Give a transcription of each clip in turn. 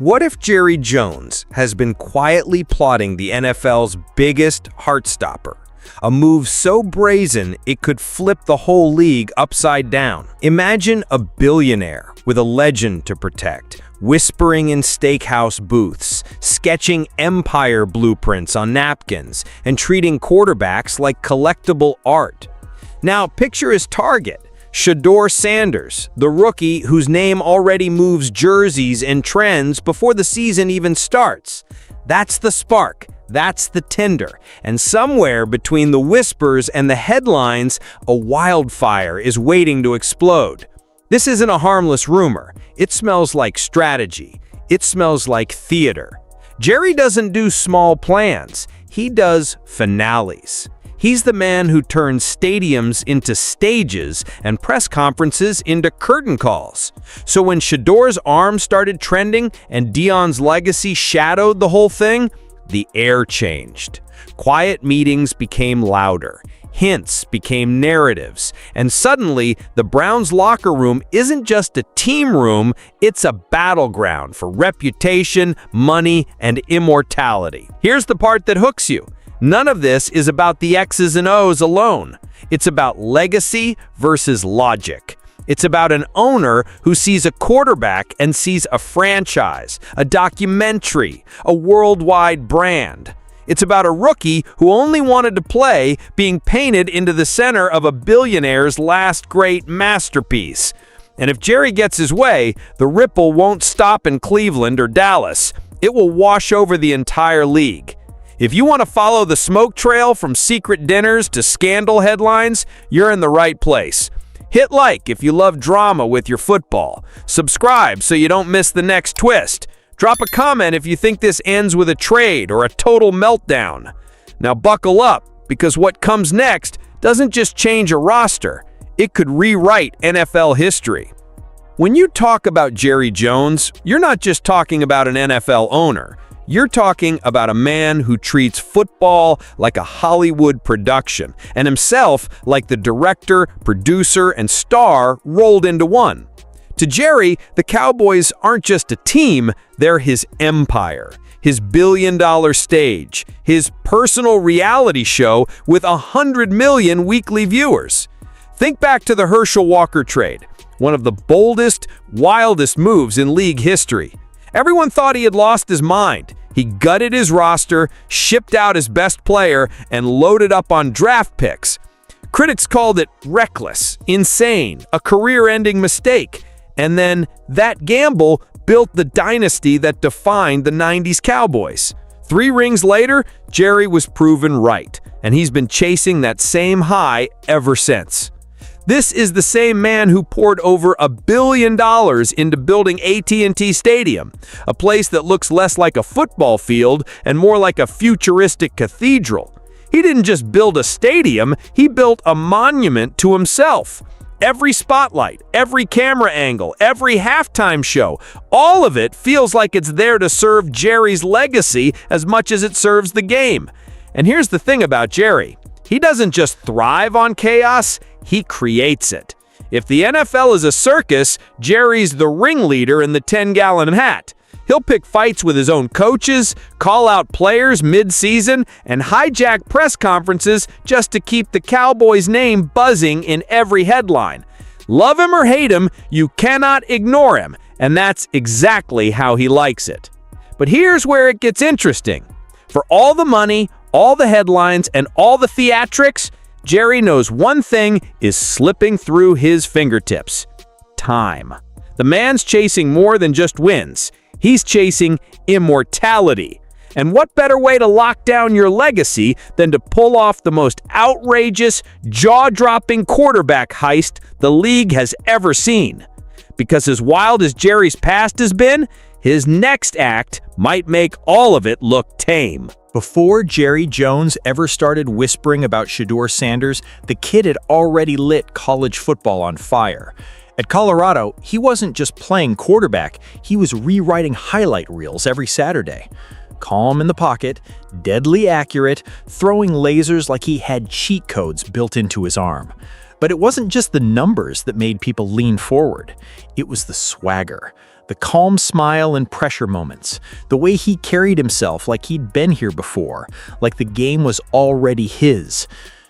What if Jerry Jones has been quietly plotting the NFL's biggest heartstopper? A move so brazen it could flip the whole league upside down. Imagine a billionaire with a legend to protect, whispering in steakhouse booths, sketching empire blueprints on napkins, and treating quarterbacks like collectible art. Now picture his target, Shedeur Sanders, the rookie whose name already moves jerseys and trends before the season even starts. That's the spark. That's the tinder. And somewhere between the whispers and the headlines, a wildfire is waiting to explode. This isn't a harmless rumor. It smells like strategy. It smells like theater. Jerry doesn't do small plans. He does finales. He's the man who turns stadiums into stages and press conferences into curtain calls. So when Shedeur's arm started trending and Dion's legacy shadowed the whole thing, the air changed. Quiet meetings became louder. Hints became narratives. And suddenly, the Browns' locker room isn't just a team room, it's a battleground for reputation, money, and immortality. Here's the part that hooks you. None of this is about the X's and O's alone. It's about legacy versus logic. It's about an owner who sees a quarterback and sees a franchise, a documentary, a worldwide brand. It's about a rookie who only wanted to play being painted into the center of a billionaire's last great masterpiece. And if Jerry gets his way, the ripple won't stop in Cleveland or Dallas. It will wash over the entire league. If you want to follow the smoke trail from secret dinners to scandal headlines, you're in the right place. Hit like if you love drama with your football. Subscribe so you don't miss the next twist. Drop a comment if you think this ends with a trade or a total meltdown. Now buckle up, because what comes next doesn't just change a roster, it could rewrite NFL history. When you talk about Jerry Jones, you're not just talking about an NFL owner. You're talking about a man who treats football like a Hollywood production and himself like the director, producer, and star rolled into one. To Jerry, the Cowboys aren't just a team, they're his empire, his billion-dollar stage, his personal reality show with 100 million weekly viewers. Think back to the Herschel Walker trade, one of the boldest, wildest moves in league history. Everyone thought he had lost his mind. He gutted his roster, shipped out his best player, and loaded up on draft picks. Critics called it reckless, insane, a career-ending mistake. And then that gamble built the dynasty that defined the 90s Cowboys. 3 rings later, Jerry was proven right, and he's been chasing that same high ever since. This is the same man who poured over $1 billion into building AT&T Stadium, a place that looks less like a football field and more like a futuristic cathedral. He didn't just build a stadium, he built a monument to himself. Every spotlight, every camera angle, every halftime show, all of it feels like it's there to serve Jerry's legacy as much as it serves the game. And here's the thing about Jerry. He doesn't just thrive on chaos, he creates it. If the NFL is a circus, Jerry's the ringleader in the 10-gallon hat. He'll pick fights with his own coaches, call out players mid-season, and hijack press conferences just to keep the Cowboys' name buzzing in every headline. Love him or hate him, you cannot ignore him, and that's exactly how he likes it. But here's where it gets interesting. For all the money, all the headlines, and all the theatrics, Jerry knows one thing is slipping through his fingertips: time. The man's chasing more than just wins. He's chasing immortality. And what better way to lock down your legacy than to pull off the most outrageous, jaw-dropping quarterback heist the league has ever seen? Because as wild as Jerry's past has been, his next act might make all of it look tame. Before Jerry Jones ever started whispering about Shedeur Sanders, the kid had already lit college football on fire. At Colorado, he wasn't just playing quarterback, he was rewriting highlight reels every Saturday. Calm in the pocket, deadly accurate, throwing lasers like he had cheat codes built into his arm. But it wasn't just the numbers that made people lean forward. It was the swagger, The calm smile in pressure moments, the way he carried himself like he'd been here before, like the game was already his.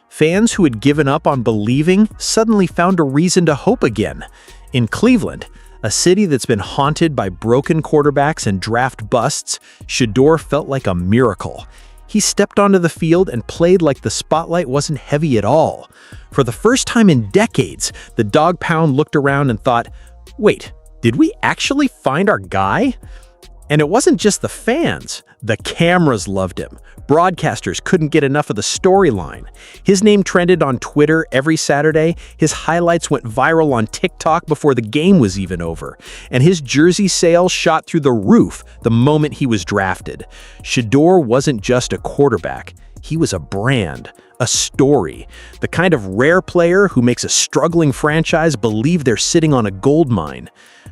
Fans who had given up on believing suddenly found a reason to hope again. In Cleveland, a city that's been haunted by broken quarterbacks and draft busts, Shedeur felt like a miracle. He stepped onto the field and played like the spotlight wasn't heavy at all. For the first time in decades, the dog pound looked around and thought, wait, did we actually find our guy? And it wasn't just the fans. The cameras loved him. Broadcasters couldn't get enough of the storyline. His name trended on Twitter every Saturday. His highlights went viral on TikTok before the game was even over. And his jersey sales shot through the roof the moment he was drafted. Shedeur wasn't just a quarterback. He was a brand, a story, the kind of rare player who makes a struggling franchise believe they're sitting on a gold mine.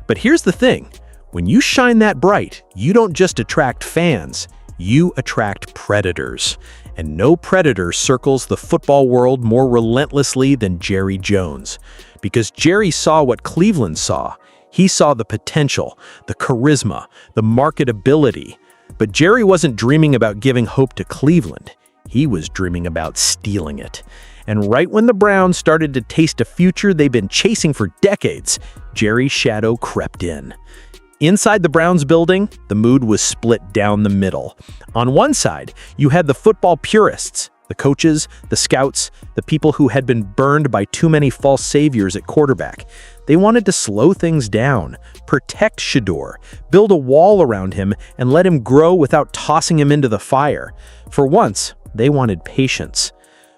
But here's the thing. When you shine that bright, you don't just attract fans, you attract predators. And no predator circles the football world more relentlessly than Jerry Jones. Because Jerry saw what Cleveland saw. He saw the potential, the charisma, the marketability. But Jerry wasn't dreaming about giving hope to Cleveland. He was dreaming about stealing it. And right when the Browns started to taste a future they've been chasing for decades, Jerry's shadow crept in. Inside the Browns building, the mood was split down the middle. On one side, you had the football purists, the coaches, the scouts, the people who had been burned by too many false saviors at quarterback. They wanted to slow things down, protect Shedeur, build a wall around him, and let him grow without tossing him into the fire. For once, they wanted patience.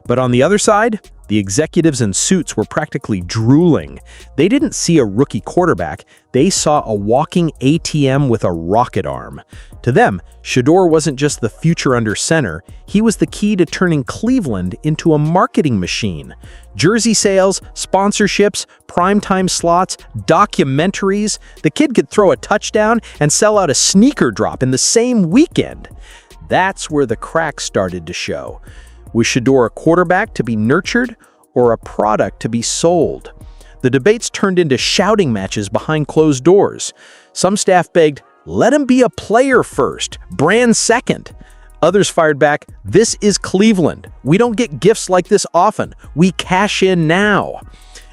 But on the other side, the executives in suits were practically drooling. They didn't see a rookie quarterback. They saw a walking ATM with a rocket arm. To them, Shedeur wasn't just the future under center. He was the key to turning Cleveland into a marketing machine. Jersey sales, sponsorships, primetime slots, documentaries. The kid could throw a touchdown and sell out a sneaker drop in the same weekend. That's where the cracks started to show. Was Shedeur a quarterback to be nurtured or a product to be sold? The debates turned into shouting matches behind closed doors. Some staff begged, let him be a player first, brand second. Others fired back, this is Cleveland. We don't get gifts like this often. We cash in now.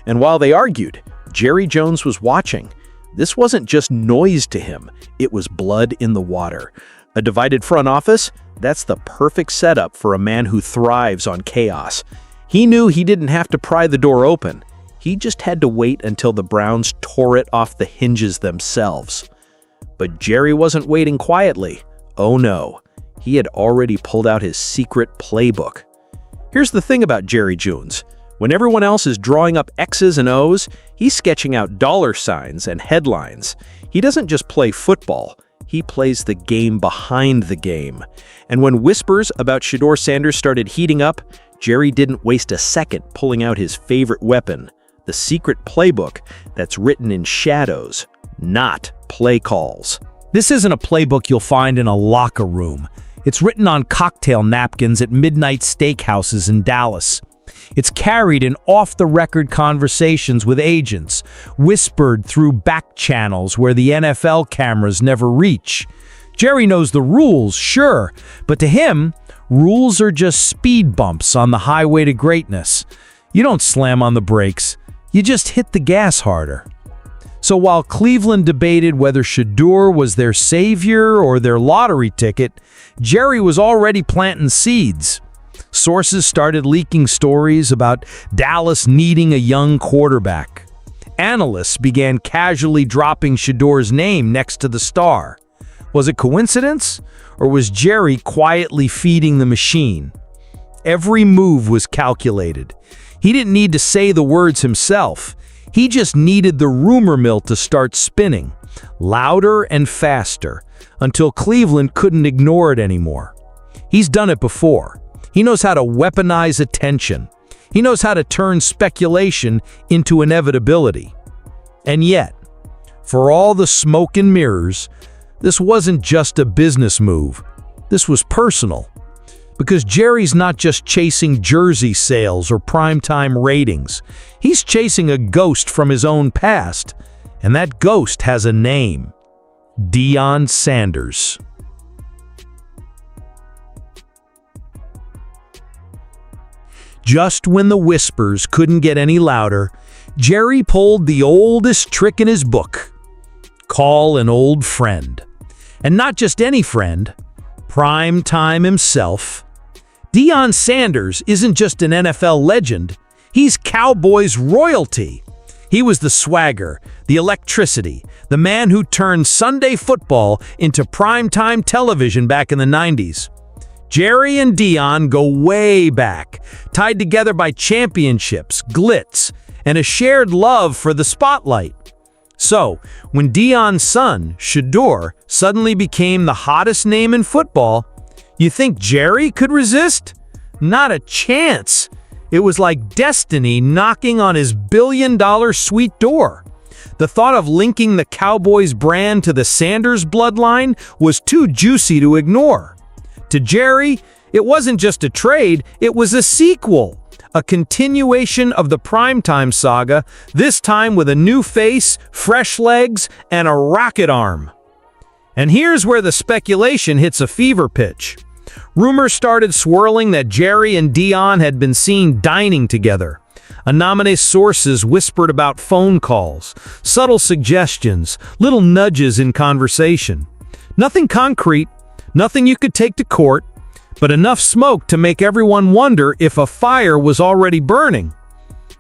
And while they argued, Jerry Jones was watching. This wasn't just noise to him. It was blood in the water. A divided front office? That's the perfect setup for a man who thrives on chaos. He knew he didn't have to pry the door open. He just had to wait until the Browns tore it off the hinges themselves. But Jerry wasn't waiting quietly. Oh no, he had already pulled out his secret playbook. Here's the thing about Jerry Jones. When everyone else is drawing up X's and O's, he's sketching out dollar signs and headlines. He doesn't just play football. He plays the game behind the game. And when whispers about Shedeur Sanders started heating up, Jerry didn't waste a second pulling out his favorite weapon, the secret playbook that's written in shadows, not play calls. This isn't a playbook you'll find in a locker room. It's written on cocktail napkins at midnight steakhouses in Dallas. It's carried in off-the-record conversations with agents, whispered through back channels where the NFL cameras never reach. Jerry knows the rules, sure, but to him, rules are just speed bumps on the highway to greatness. You don't slam on the brakes, you just hit the gas harder. So while Cleveland debated whether Shedeur was their savior or their lottery ticket, Jerry was already planting seeds. Sources started leaking stories about Dallas needing a young quarterback. Analysts began casually dropping Shedeur's name next to the star. Was it coincidence, or was Jerry quietly feeding the machine? Every move was calculated. He didn't need to say the words himself. He just needed the rumor mill to start spinning, louder and faster, until Cleveland couldn't ignore it anymore. He's done it before. He knows how to weaponize attention. He knows how to turn speculation into inevitability. And yet, for all the smoke and mirrors, this wasn't just a business move. This was personal. Because Jerry's not just chasing jersey sales or primetime ratings. He's chasing a ghost from his own past. And that ghost has a name. Shedeur Sanders. Just when the whispers couldn't get any louder, Jerry pulled the oldest trick in his book. Call an old friend. And not just any friend, prime time himself. Shedeur Sanders isn't just an NFL legend, he's Cowboys royalty. He was the swagger, the electricity, the man who turned Sunday football into primetime television back in the 90s. Jerry and Deion go way back, tied together by championships, glitz, and a shared love for the spotlight. So, when Deion's son, Shedeur, suddenly became the hottest name in football, you think Jerry could resist? Not a chance. It was like destiny knocking on his billion-dollar sweet door. The thought of linking the Cowboys brand to the Sanders bloodline was too juicy to ignore. To Jerry, it wasn't just a trade, it was a sequel. A continuation of the primetime saga, this time with a new face, fresh legs, and a rocket arm. And here's where the speculation hits a fever pitch. Rumors started swirling that Jerry and Deion had been seen dining together. Anonymous sources whispered about phone calls, subtle suggestions, little nudges in conversation. Nothing concrete, nothing you could take to court, but enough smoke to make everyone wonder if a fire was already burning.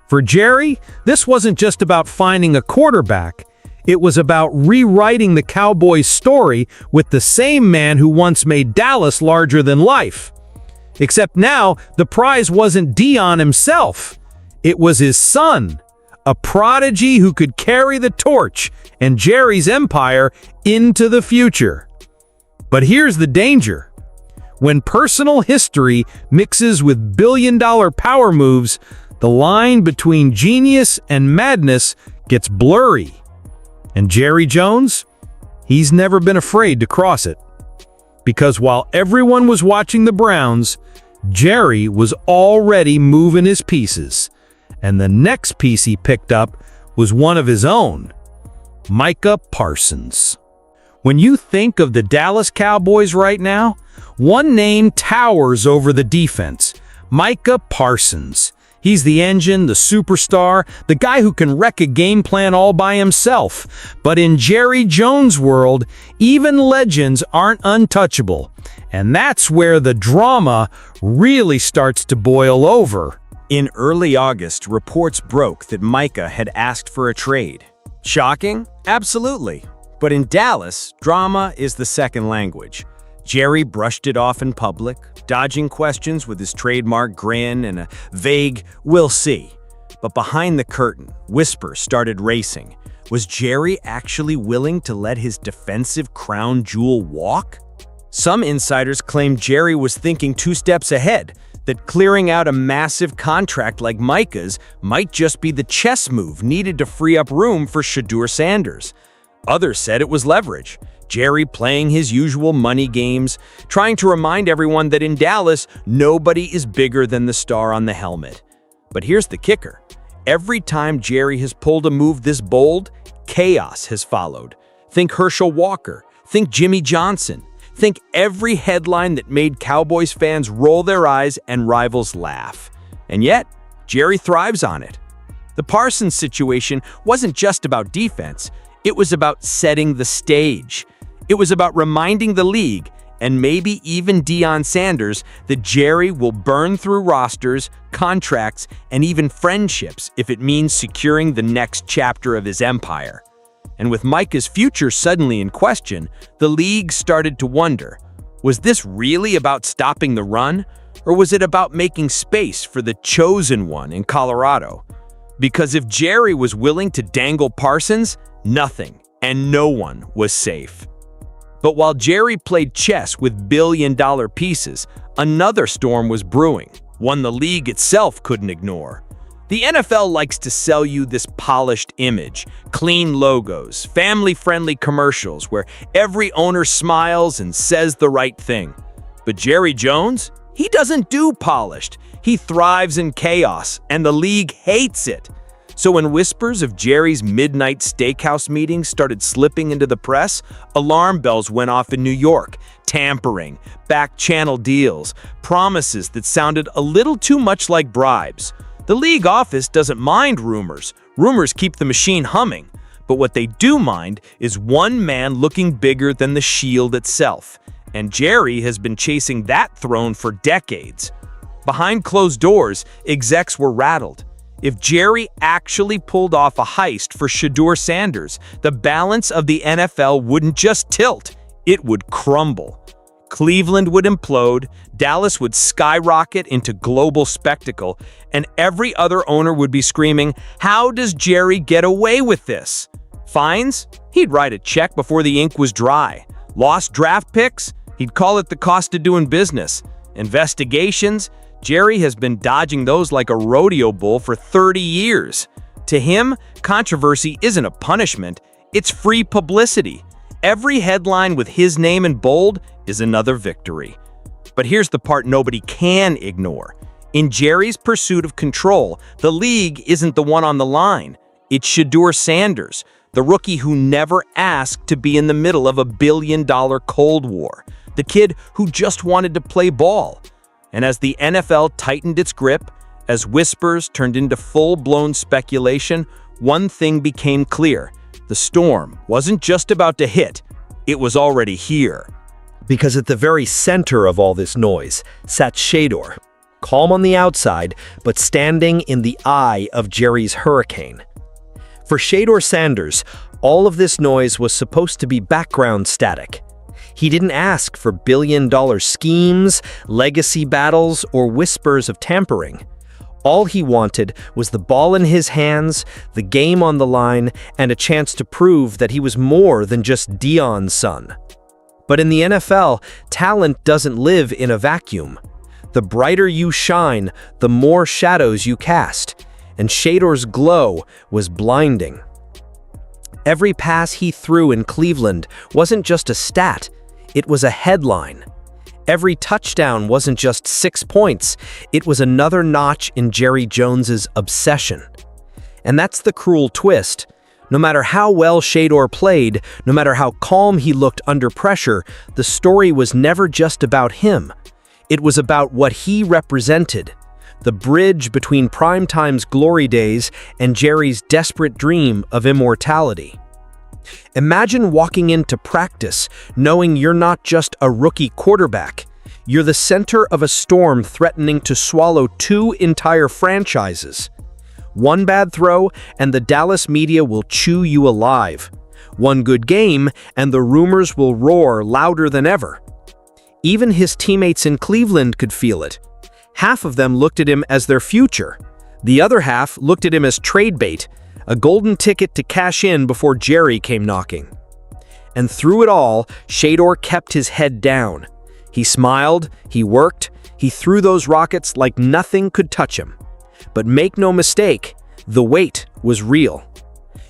For Jerry, this wasn't just about finding a quarterback. It was about rewriting the Cowboys' story with the same man who once made Dallas larger than life. Except now, the prize wasn't Deion himself. It was his son, a prodigy who could carry the torch and Jerry's empire into the future. But here's the danger. When personal history mixes with billion-dollar power moves, the line between genius and madness gets blurry. And Jerry Jones? He's never been afraid to cross it. Because while everyone was watching the Browns, Jerry was already moving his pieces. And the next piece he picked up was one of his own, Micah Parsons. When you think of the Dallas Cowboys right now, one name towers over the defense, Micah Parsons. He's the engine, the superstar, the guy who can wreck a game plan all by himself. But in Jerry Jones' world, even legends aren't untouchable. And that's where the drama really starts to boil over. In early August, reports broke that Micah had asked for a trade. Shocking? Absolutely. But in Dallas, drama is the second language. Jerry brushed it off in public, dodging questions with his trademark grin and a vague, "we'll see." But behind the curtain, whispers started racing. Was Jerry actually willing to let his defensive crown jewel walk? Some insiders claimed Jerry was thinking 2 steps ahead, that clearing out a massive contract like Micah's might just be the chess move needed to free up room for Shedeur Sanders. Others said it was leverage. Jerry playing his usual money games, trying to remind everyone that in Dallas, nobody is bigger than the star on the helmet. But here's the kicker. Every time Jerry has pulled a move this bold, chaos has followed. Think Herschel Walker. Think Jimmy Johnson. Think every headline that made Cowboys fans roll their eyes and rivals laugh. And yet, Jerry thrives on it. The Parsons situation wasn't just about defense. It was about setting the stage. It was about reminding the league, and maybe even Shedeur Sanders, that Jerry will burn through rosters, contracts, and even friendships if it means securing the next chapter of his empire. And with Micah's future suddenly in question, the league started to wonder, was this really about stopping the run, or was it about making space for the chosen one in Colorado? Because if Jerry was willing to dangle Parsons, nothing and no one was safe. But while Jerry played chess with billion-dollar pieces, another storm was brewing, one the league itself couldn't ignore. The NFL likes to sell you this polished image, clean logos, family-friendly commercials where every owner smiles and says the right thing. But Jerry Jones? He doesn't do polished. He thrives in chaos, and the league hates it. So when whispers of Jerry's midnight steakhouse meetings started slipping into the press, alarm bells went off in New York. Tampering, back-channel deals, promises that sounded a little too much like bribes. The league office doesn't mind rumors. Rumors keep the machine humming. But what they do mind is one man looking bigger than the Shield itself. And Jerry has been chasing that throne for decades. Behind closed doors, execs were rattled. If Jerry actually pulled off a heist for Shedeur Sanders, the balance of the NFL wouldn't just tilt, it would crumble. Cleveland would implode, Dallas would skyrocket into global spectacle, and every other owner would be screaming, "How does Jerry get away with this?" Fines? He'd write a check before the ink was dry. Lost draft picks? He'd call it the cost of doing business. Investigations? Jerry has been dodging those like a rodeo bull for 30 years. To him, controversy isn't a punishment, it's free publicity. Every headline with his name in bold is another victory. But here's the part nobody can ignore. In Jerry's pursuit of control, the league isn't the one on the line. It's Shedeur Sanders, the rookie who never asked to be in the middle of a billion-dollar Cold War. The kid who just wanted to play ball. And as the NFL tightened its grip, as whispers turned into full-blown speculation, one thing became clear. The storm wasn't just about to hit, it was already here. Because at the very center of all this noise sat Shedeur, calm on the outside, but standing in the eye of Jerry's hurricane. For Shedeur Sanders, all of this noise was supposed to be background static. He didn't ask for billion-dollar schemes, legacy battles, or whispers of tampering. All he wanted was the ball in his hands, the game on the line, and a chance to prove that he was more than just Dion's son. But in the NFL, talent doesn't live in a vacuum. The brighter you shine, the more shadows you cast, and Shedeur's glow was blinding. Every pass he threw in Cleveland wasn't just a stat, it was a headline. Every touchdown wasn't just 6 points, it was another notch in Jerry Jones's obsession. And that's the cruel twist. No matter how well Shedeur played, no matter how calm he looked under pressure, the story was never just about him. It was about what he represented. The bridge between Primetime's glory days and Jerry's desperate dream of immortality. Imagine walking into practice knowing you're not just a rookie quarterback. You're the center of a storm threatening to swallow 2 entire franchises. One bad throw, and the Dallas media will chew you alive. One good game, and the rumors will roar louder than ever. Even his teammates in Cleveland could feel it. Half of them looked at him as their future. The other half looked at him as trade bait, a golden ticket to cash in before Jerry came knocking. And through it all, Shedeur kept his head down. He smiled, he worked, he threw those rockets like nothing could touch him. But make no mistake, the weight was real.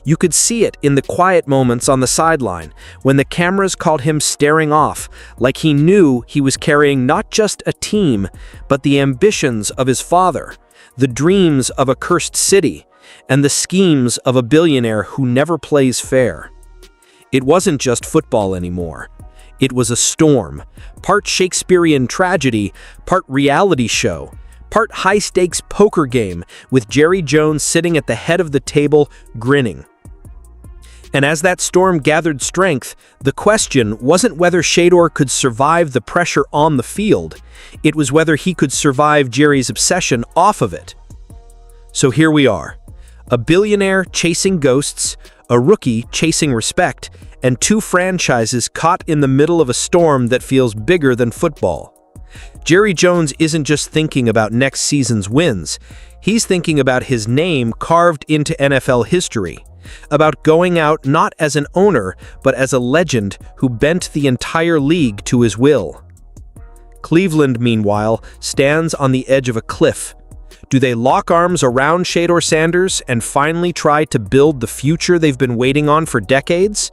You could see it in the quiet moments on the sideline, when the cameras caught him staring off, like he knew he was carrying not just a team, but the ambitions of his father, the dreams of a cursed city, and the schemes of a billionaire who never plays fair. It wasn't just football anymore. It was a storm, part Shakespearean tragedy, part reality show, part high-stakes poker game with Jerry Jones sitting at the head of the table, grinning. And as that storm gathered strength, the question wasn't whether Shedeur could survive the pressure on the field. It was whether he could survive Jerry's obsession off of it. So here we are, a billionaire chasing ghosts, a rookie chasing respect, and 2 franchises caught in the middle of a storm that feels bigger than football. Jerry Jones isn't just thinking about next season's wins. He's thinking about his name carved into NFL history, about going out not as an owner, but as a legend who bent the entire league to his will. Cleveland, meanwhile, stands on the edge of a cliff. Do they lock arms around Shedeur Sanders and finally try to build the future they've been waiting on for decades?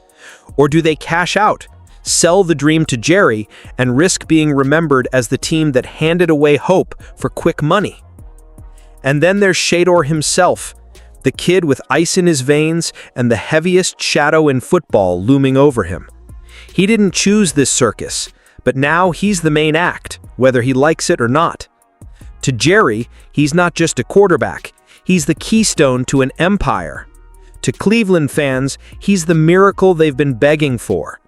Or do they cash out, sell the dream to Jerry, and risk being remembered as the team that handed away hope for quick money? And then there's Shedeur himself. the kid with ice in his veins and the heaviest shadow in football looming over him. He didn't choose this circus, but now he's the main act, whether he likes it or not. To Jerry, he's not just a quarterback, he's the keystone to an empire. To Cleveland fans, he's the miracle they've been begging for.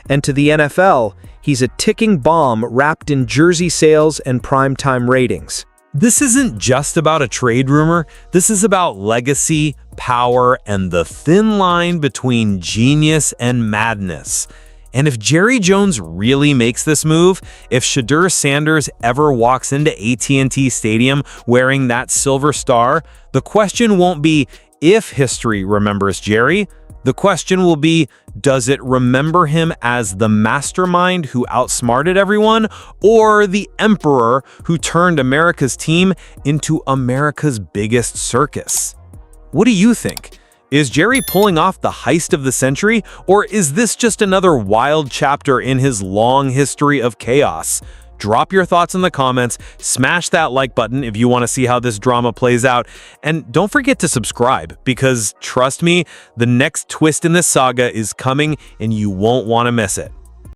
And to the NFL, he's a ticking bomb wrapped in jersey sales and primetime ratings. This isn't just about a trade rumor. This is about legacy, power, and the thin line between genius and madness. And if Jerry Jones really makes this move, if Shedeur Sanders ever walks into AT&T Stadium wearing that silver star, the question won't be if history remembers Jerry. The question will be, does it remember him as the mastermind who outsmarted everyone, or the emperor who turned America's team into America's biggest circus? What do you think? Is Jerry pulling off the heist of the century, or is this just another wild chapter in his long history of chaos? Drop your thoughts in the comments, smash that like button if you want to see how this drama plays out, and don't forget to subscribe, because trust me, the next twist in this saga is coming and you won't want to miss it.